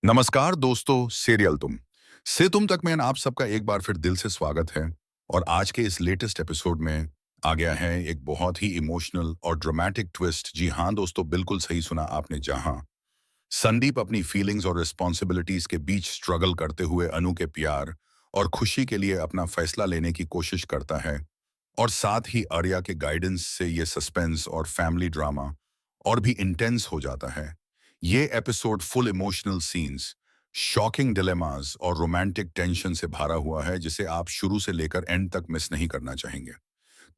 नमस्कार दोस्तों, सीरियल तुम से तुम तक में आप सबका एक बार फिर दिल से स्वागत है। और आज के इस लेटेस्ट एपिसोड में आ गया है एक बहुत ही इमोशनल और ड्रामेटिक ट्विस्ट। जी हाँ दोस्तों, बिल्कुल सही सुना आपने। जहाँ संदीप अपनी फीलिंग्स और रिस्पॉन्सिबिलिटीज के बीच स्ट्रगल करते हुए अनु के प्यार और खुशी के लिए अपना फैसला लेने की कोशिश करता है, और साथ ही आर्या के गाइडेंस से ये सस्पेंस और फैमिली ड्रामा और भी इंटेंस हो जाता है। ये episode full emotional scenes, shocking dilemmas और रोमांटिक टेंशन से भरा हुआ है, जिसे आप शुरू से लेकर एंड तक मिस नहीं करना चाहेंगे।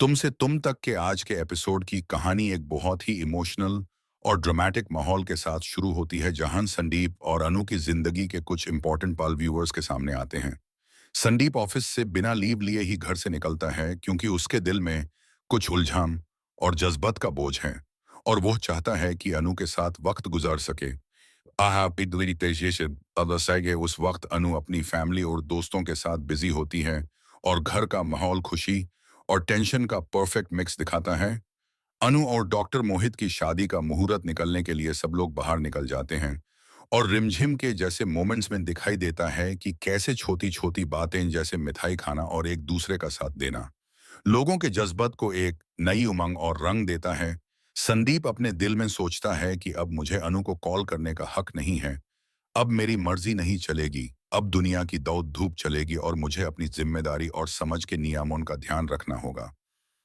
तुमसे तुम तक के आज के एपिसोड की कहानी एक बहुत ही इमोशनल और ड्रामेटिक माहौल के साथ शुरू होती है, जहां संदीप और अनु की जिंदगी के कुछ इंपॉर्टेंट पल व्यूअर्स के सामने आते हैं। संदीप ऑफिस से बिना लीव लिए ही घर से निकलता है, क्योंकि उसके दिल में कुछ उलझन और जज्बात का बोझ है, और वो चाहता है कि अनु के साथ वक्त गुजार सके। उस वक्त अनु अपनी फैमिली और दोस्तों के साथ बिजी होती है, और घर का माहौल खुशी और टेंशन का परफेक्ट मिक्स दिखाता है। अनु और डॉक्टर मोहित की शादी का मुहूर्त निकलने के लिए सब लोग बाहर निकल जाते हैं, और रिमझिम के जैसे मोमेंट्स में दिखाई देता है कि कैसे छोटी छोटी बातें जैसे मिठाई खाना और एक दूसरे का साथ देना लोगों के जज्बात को एक नई उमंग और रंग देता है। संदीप अपने दिल में सोचता है कि अब मुझे अनु को कॉल करने का हक नहीं है, अब मेरी मर्जी नहीं चलेगी, अब दुनिया की दौड़ धूप चलेगी और मुझे अपनी जिम्मेदारी और समझ के नियमों का ध्यान रखना होगा।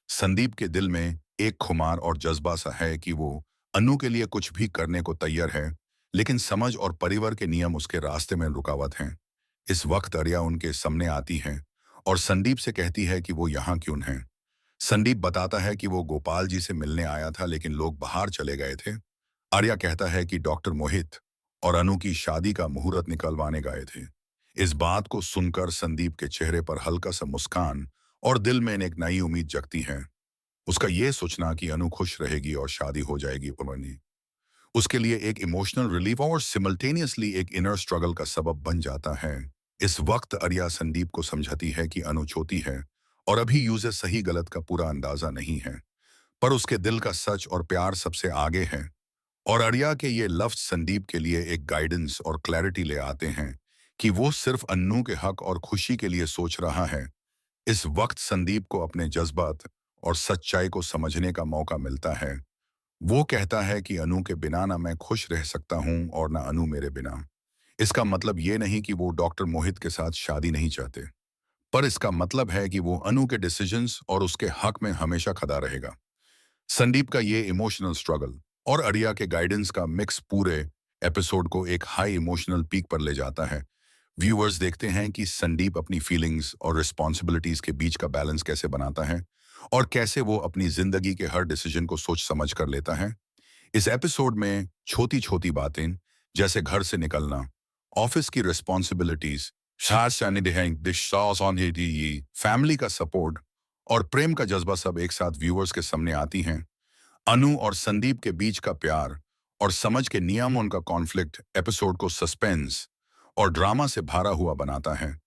संदीप के दिल में एक खुमार और जज्बा सा है कि वो अनु के लिए कुछ भी करने को तैयार है, लेकिन समझ और परिवार के नियम उसके रास्ते में रुकावट हैं। इस वक्त आर्या उनके सामने आती है और संदीप से कहती है कि वो यहाँ क्यों है। संदीप बताता है कि वो गोपाल जी से मिलने आया था, लेकिन लोग बाहर चले गए थे। आर्या कहता है कि डॉक्टर मोहित और अनु की शादी का मुहूर्त निकलवाने गए थे। इस बात को सुनकर संदीप के चेहरे पर हल्का सा मुस्कान और दिल में एक नई उम्मीद जगती है। उसका ये सोचना कि अनु खुश रहेगी और शादी हो जाएगी पुरनी उसके लिए एक इमोशनल रिलीफ और सिमल्टेनियसली एक इनर स्ट्रगल का सबब बन जाता है। इस वक्त आर्या संदीप को समझाती है कि अनु छोटी है और अभी यूजर सही गलत का पूरा अंदाजा नहीं है, पर उसके दिल का सच और प्यार सबसे आगे है। और आर्या के ये लफ्ज संदीप के लिए एक गाइडेंस और क्लैरिटी ले आते हैं कि वो सिर्फ अन्नू के हक और खुशी के लिए सोच रहा है। इस वक्त संदीप को अपने जज्बात और सच्चाई को समझने का मौका मिलता है। वो कहता है कि अनु के बिना ना मैं खुश रह सकता हूँ और ना अनु मेरे बिना। इसका मतलब ये नहीं कि वो डॉक्टर मोहित के साथ शादी नहीं चाहते, पर इसका मतलब है कि वो अनु के डिसीजंस और उसके हक में हमेशा खड़ा रहेगा। संदीप का ये इमोशनल स्ट्रगल और आर्या के गाइडेंस का मिक्स पूरे एपिसोड को एक हाई इमोशनल पीक पर ले जाता है। व्यूअर्स देखते हैं कि संदीप अपनी फीलिंग्स और रिस्पॉन्सिबिलिटीज के बीच का बैलेंस कैसे बनाता है, और कैसे वो अपनी जिंदगी के हर डिसीजन को सोच समझ कर लेता है। इस एपिसोड में छोटी छोटी बातें जैसे घर से निकलना, ऑफिस की रिस्पॉन्सिबिलिटीज, फैमिली का सपोर्ट और प्रेम का जज्बा सब एक साथ व्यूअर्स के सामने आती हैं। अनु और संदीप के बीच का प्यार और समझ के नियम उनका कॉन्फ्लिक्ट एपिसोड को सस्पेंस और ड्रामा से भरा हुआ बनाता है।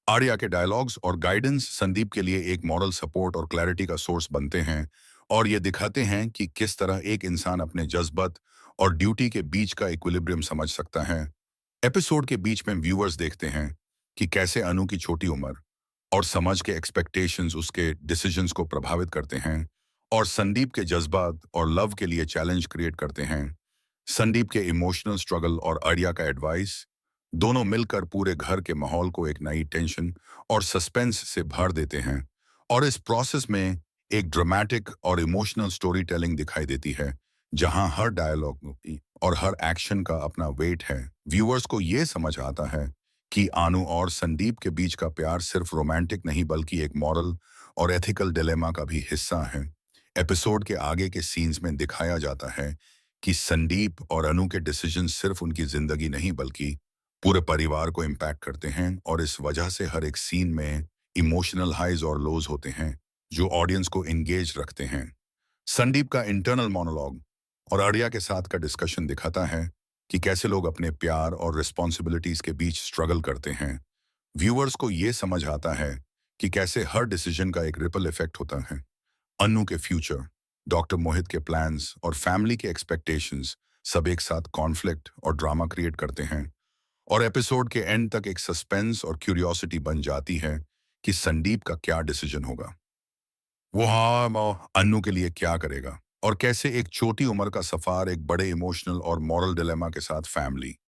आर्या के डायलॉग्स और गाइडेंस संदीप के लिए एक मॉरल सपोर्ट और क्लैरिटी का सोर्स बनते हैं, और ये दिखाते हैं कि किस तरह एक इंसान अपने जज्बात और ड्यूटी के बीच का इक्विलिब्रियम समझ सकता है। एपिसोड के बीच में व्यूअर्स देखते हैं कि कैसे अनु की छोटी उम्र और समझ के एक्सपेक्टेशंस उसके डिसीजंस को प्रभावित करते हैं, और संदीप के जज्बात और लव के लिए चैलेंज क्रिएट करते हैं। संदीप के इमोशनल स्ट्रगल और आर्या का एडवाइस दोनों मिलकर पूरे घर के माहौल को एक नई टेंशन और सस्पेंस से भर देते हैं, और इस प्रोसेस में एक ड्रामेटिक और इमोशनल स्टोरी टेलिंग दिखाई देती है, जहां हर डायलॉग और हर एक्शन का अपना वेट है। व्यूअर्स को ये समझ आता है कि आनु और संदीप के बीच का प्यार सिर्फ रोमांटिक नहीं, बल्कि एक मॉरल और एथिकल डिलेमा का भी हिस्सा है। एपिसोड के आगे के सीन्स में दिखाया जाता है कि संदीप और अनु के डिसीजन सिर्फ उनकी जिंदगी नहीं, बल्कि पूरे परिवार को इम्पैक्ट करते हैं, और इस वजह से हर एक सीन में इमोशनल हाइज और लोज होते हैं, जो ऑडियंस को एंगेज रखते हैं। संदीप का इंटरनल मोनोलॉग और आर्या के साथ का डिस्कशन दिखाता है कि कैसे लोग अपने प्यार और रिस्पॉन्सिबिलिटीज के बीच स्ट्रगल करते हैं। व्यूअर्स को ये समझ आता है कि कैसे हर डिसीजन का एक रिपल इफेक्ट होता है। अन्नू के फ्यूचर, डॉक्टर मोहित के प्लान्स और फैमिली के एक्सपेक्टेशंस सब एक साथ कॉन्फ्लिक्ट और ड्रामा क्रिएट करते हैं, और एपिसोड के एंड तक एक सस्पेंस और क्यूरियोसिटी बन जाती है कि संदीप का क्या डिसीजन होगा। वो अन्नू के लिए क्या करेगा और कैसे एक छोटी उम्र का सफर एक बड़े इमोशनल और मॉरल डिलेमा के साथ फैमिली